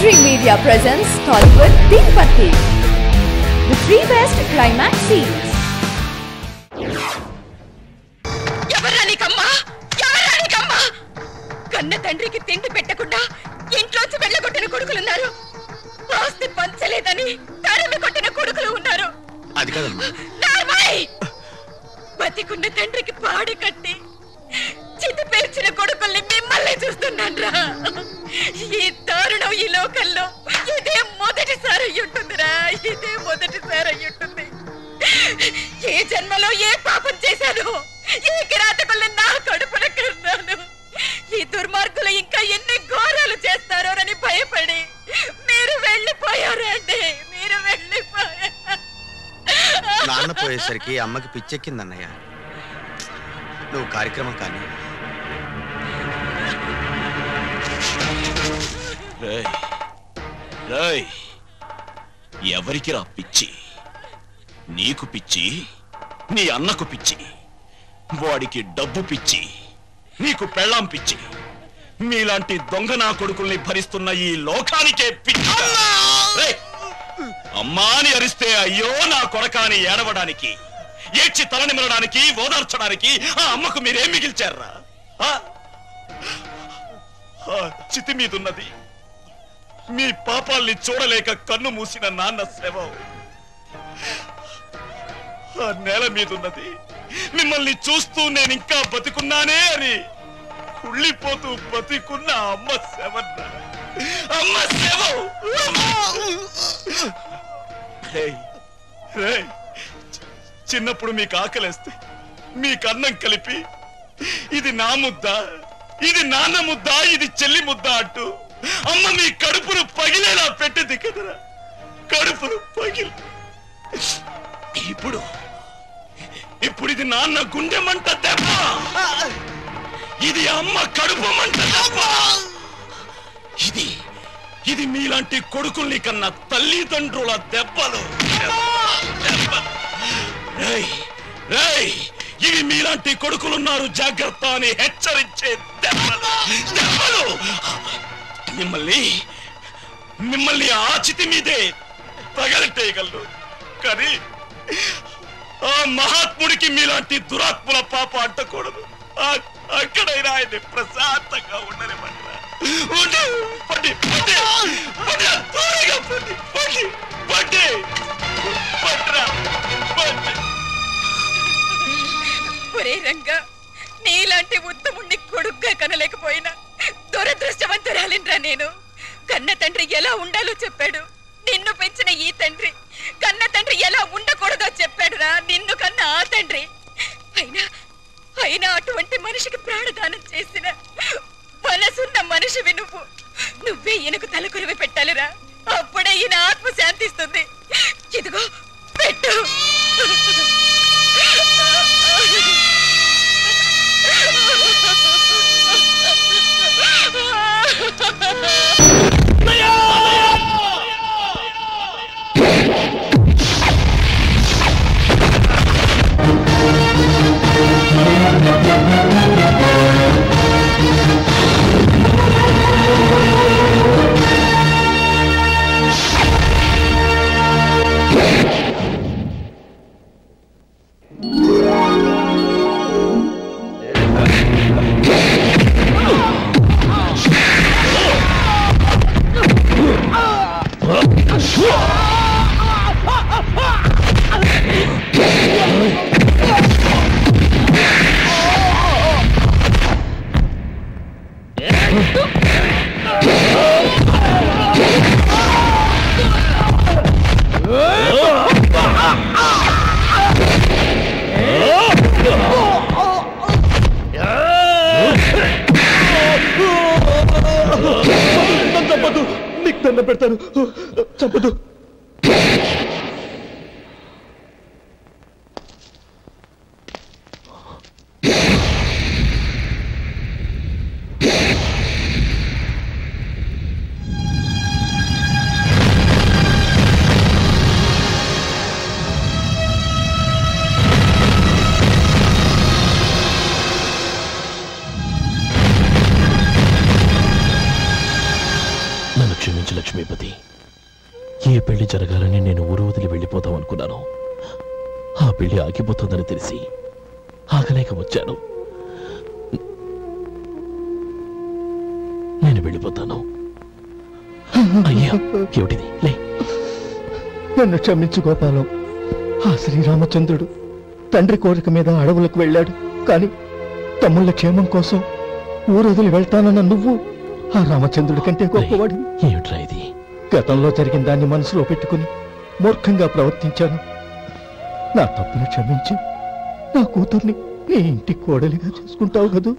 Dream Media presents Tollywood Deenpatti, the three best climax scenes. కన్న తండ్రికి తిండి పెట్టకుండా ఇంట్లోంచి వెళ్ళగొట్టిన కొడుకులున్నారు. ఆస్తి పంచలేదని తరిమి కొట్టిన కొడుకులు ఉన్నారు. అది కాదమ్మా. బతికున్న తండ్రికి పాడి కట్టి చితి పేర్చిన కొడుకుల్ని మిమ్మల్ని చూస్తున్నాన్రా. ఈ దారుణం ఈ లోకల్లో ఇదే మొదటిసారి అయ్యుంటుందిరా, ఇదే మొదటిసారి అయ్యుంటుంది. ఏ జన్మలో ఏ పాపం చేశాను, ఏ కిరాతకుల్ని నా కడుపున కన్నాను. ఈ దుర్మార్గులు ఇంకా ఎన్ని ఘోరాలు చేస్తారోనని భయపడి మీరు వెళ్ళిపోయారండి, మీరు వెళ్ళిపోయారు. నాన్న పోయేసరికి అమ్మకి పిచ్చెక్కిందన్నయ్య. నువ్వు కార్యక్రమం కానీ ఎవరికి రా పిచ్చి? నీకు పిచ్చి, నీ అన్నకు పిచ్చి, వాడికి డబ్బు పిచ్చి, నీకు పెళ్ళాం పిచ్చి. మీలాంటి దొంగ నా కొడుకుల్ని భరిస్తున్న ఈ లోకానికే పిచ్చి. అమ్మా అని అరిస్తే అయ్యో నా కొడకాని ఏడవడానికి, ఏడ్చి తలనిమలడానికి, ఓదార్చడానికి ఆ అమ్మకు మీరేం మిగిల్చారా? చితి మీదున్నది మీ పాపాల్ని చూడలేక కన్ను మూసిన నాన్న శవం. ఆ నేల మీదున్నది మిమ్మల్ని చూస్తూ నేనింకా బతికున్నానే అని కుళ్ళిపోతూ బతికున్న అమ్మ శవన్న, అమ్మ శవం. చిన్నప్పుడు మీకు ఆకలేస్తే మీకు అన్నం కలిపి ఇది నా ముద్ద, ఇది నాన్న ముద్ద, ఇది చెల్లి ముద్ద అంటూ అమ్మ మీ కడుపును పగిలేలా పెట్టింది కదరా, కడుపును పగిలి. ఇప్పుడు ఇది నాన్న గుండె మంట దెబ్బ, ఇది అమ్మ కడుపు మంట దెబ్బ. ఇది మీలాంటి కొడుకుల్ని కన్నా తల్లిదండ్రుల దెబ్బలు. ఇవి మీలాంటి కొడుకులున్నారు జాగ్రత్త అని హెచ్చరించే దెబ్బలు. మిమ్మల్ని ఆ చితి మీదే తగలెట్టేయగలరు. కానీ ఆ మహాత్ముడికి మీలాంటి దురాత్ముల పాప అంటకూడదు. అక్కడైనా ఆయన్ని ప్రశాంతంగా ఉండనివ్వండి. ఒరే రంగా, నీలాంటి ఉత్తముణ్ణి కొడుగ్గా కనలేకపోయినా దురదృష్టవంతురాలిన్రా నేను. కన్న తండ్రి ఎలా ఉండాలో చెప్పాడు, నిన్ను పెంచిన ఈ తండ్రి కన్న తండ్రి ఎలా ఉండకూడదో చెప్పాడురా, నిన్ను కన్న ఆ తండ్రి. అయినా అటువంటి మనిషికి ప్రాణదానం చేసిన మనసున్న మనిషివి నువ్వే ఈయనకు తలకొరివి పెట్టాలిరా. అప్పుడే ఈయన ఆత్మ శాంతిస్తుంది. ఇదిగో పెట్టు. నీకు దండం పెడతాను, చంపదు. క్షమించు లక్ష్మీపతి. ఏ పెళ్లి జరగాలని నేను ఊరు వదిలి వెళ్ళిపోతాం అనుకున్నాను. ఆ పెళ్లి ఆగిపోతుందని తెలిసి ఆగలేక వచ్చాను. నేను వెళ్ళిపోతాను. అయ్యా, ఏమిటిది? లే, నన్ను క్షమించు గోపాలం. ఆ శ్రీరామచంద్రుడు తండ్రి కోరిక మీద అడవులకు వెళ్ళాడు. కానీ తమ్ముళ్ళ క్షేమం కోసం ఊరొదిలి వెళ్తానన్న నువ్వు ఆ రామచంద్రుడి కంటే గొప్పవాడు. ఏమిట్రా ఇది? గతంలో జరిగిన దాన్ని మనసులో పెట్టుకుని మూర్ఖంగా ప్రవర్తించాను. నా తప్పును క్షమించి నా కూతుర్ని నీ ఇంటి కోడలిగా చేసుకుంటావు కదూ?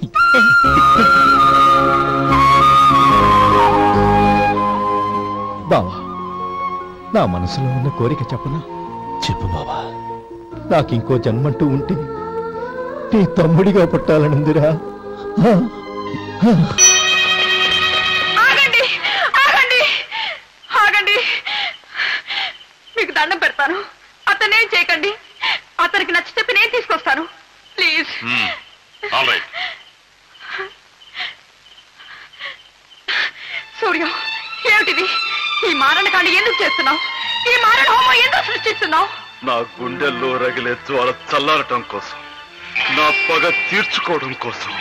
బావా, నా మనసులో ఉన్న కోరిక చెప్పనా? చెప్పు బావా. నాకింకో జన్మంటూ ఉంటే నీ తమ్ముడిగా పుట్టాలనుందిరా. ఆగండి, ఆగండి, ఆగండి. మీకు దండం పెడతాను. అతనేం చేయకండి. అతనికి నచ్చి చెప్పి నేను తీసుకొస్తాను. ప్లీజ్. సూర్యం, ఏమిటిది? ఈ మారణకాండ ఎందుకు చేస్తున్నావు? ఈ మారణ హోమం ఎందుకు సృష్టిస్తున్నావు? నా గుండెల్లో రగిలే జ్వాల చల్లారటం కోసం, నా పగ తీర్చుకోవడం కోసం.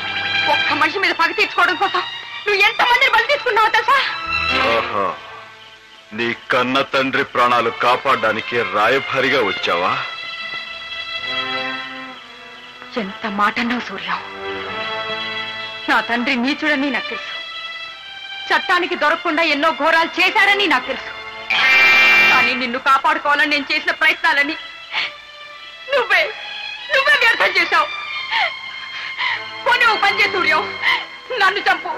ఒక్క మనిషి మీద పగ తీర్చుకోవడం కోసం నువ్వు ఎంతమందిని బలి తీసుకున్నావు తెలుసా? ఆహా, నీ కన్న తండ్రి ప్రాణాలు కాపాడడానికి రాయభారిగా వచ్చావా? ఎంత మాట అన్నావు సూర్యం. నా తండ్రి నీచుడని నాకు తెలుసు. చట్టానికి దొరకకుండా ఎన్నో ఘోరాలు చేశారని నాకు తెలుసు. కానీ నిన్ను కాపాడుకోవాలని నేను చేసిన ప్రయత్నాలని నువ్వే వ్యర్థం చేశావు. పోనీ ఓ పని చేయి సూర్యం, నన్ను చంపు.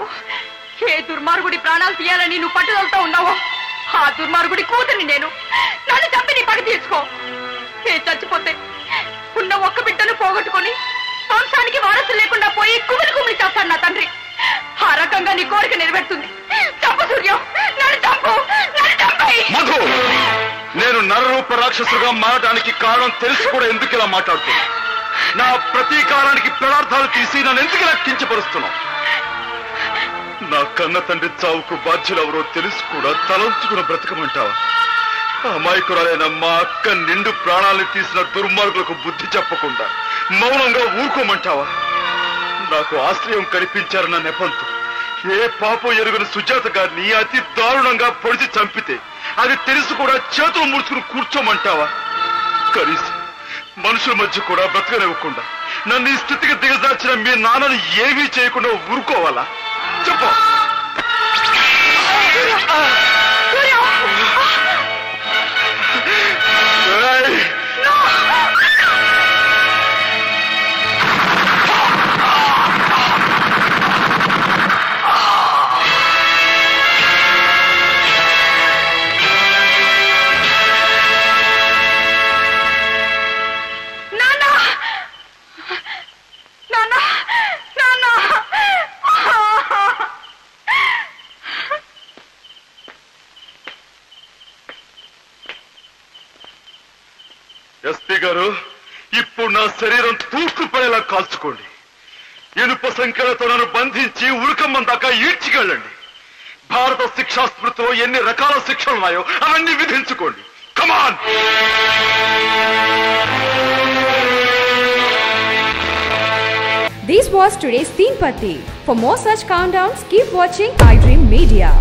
ఏ దుర్మార్గుడి ప్రాణాలు తీయాలని నువ్వు పట్టుదలతో ఉన్నావో ఆ దుర్మార్గుడి కూతురిని నేను. నన్ను చంపి నీ పగ తీర్చుకో. నేను చచ్చిపోతే ఉన్న ఒక్క బిడ్డను పోగొట్టుకుని వంశానికి వారసులు లేకుండా పోయి కుమిలి చేస్తాడు నా తండ్రి. ఆ రకంగా నీ కోరిక నెరవేరుతుంది. చంపు సూర్యం, నన్ను చంపు, నన్ను చంపేయ్. మధు, నేను నరరూప రాక్షసుగా మారడానికి కారణం తెలిసి కూడా ఎందుకు ఇలా మాట్లాడుతున్నా? నా ప్రతీకారానికి పదార్థాలు తీసి నన్ను ఎందుకు ఇలా కించపరుస్తున్నావు? నా కన్న తండ్రి చావుకు బాధ్యులెవరో తెలిసి కూడా తలంచుకుని బ్రతకమంటావా? అమాయకురాలైన మా అక్క నిండు ప్రాణాలను తీసిన దుర్మార్గులకు బుద్ధి చెప్పకుండా మౌనంగా ఊరుకోమంటావా? నాకు ఆశ్రయం కనిపించారన్న నెపంతో ఏ పాపం ఎరుగని సుజాత గారిని అతి దారుణంగా పొడిచి చంపితే అది తెలిసి కూడా చేతులు ముడుచుకుని కూర్చోమంటావా? కనీసం మనుషుల మధ్య కూడా బ్రతకనివ్వకుండా నన్ను ఈ స్థితికి దిగజార్చిన మీ నాన్నని ఏమీ చేయకుండా ఊరుకోవాలా? చెప్పు. ఎస్పీ గారు, ఇప్పుడు నా శరీరం తూర్పుపడేలా కాల్చుకోండి. ఇనుప సంఖ్యలతో నన్ను బంధించి ఉల్కమ్మం దాకా ఈడ్చికెళ్ళండి. భారత శిక్షా స్మృతిలో ఎన్ని రకాల శిక్షలు ఉన్నాయో అవన్నీ విధించుకోండి. కమాన్. This was today's Teen Patti. For more such countdowns, keep watching iDream Media.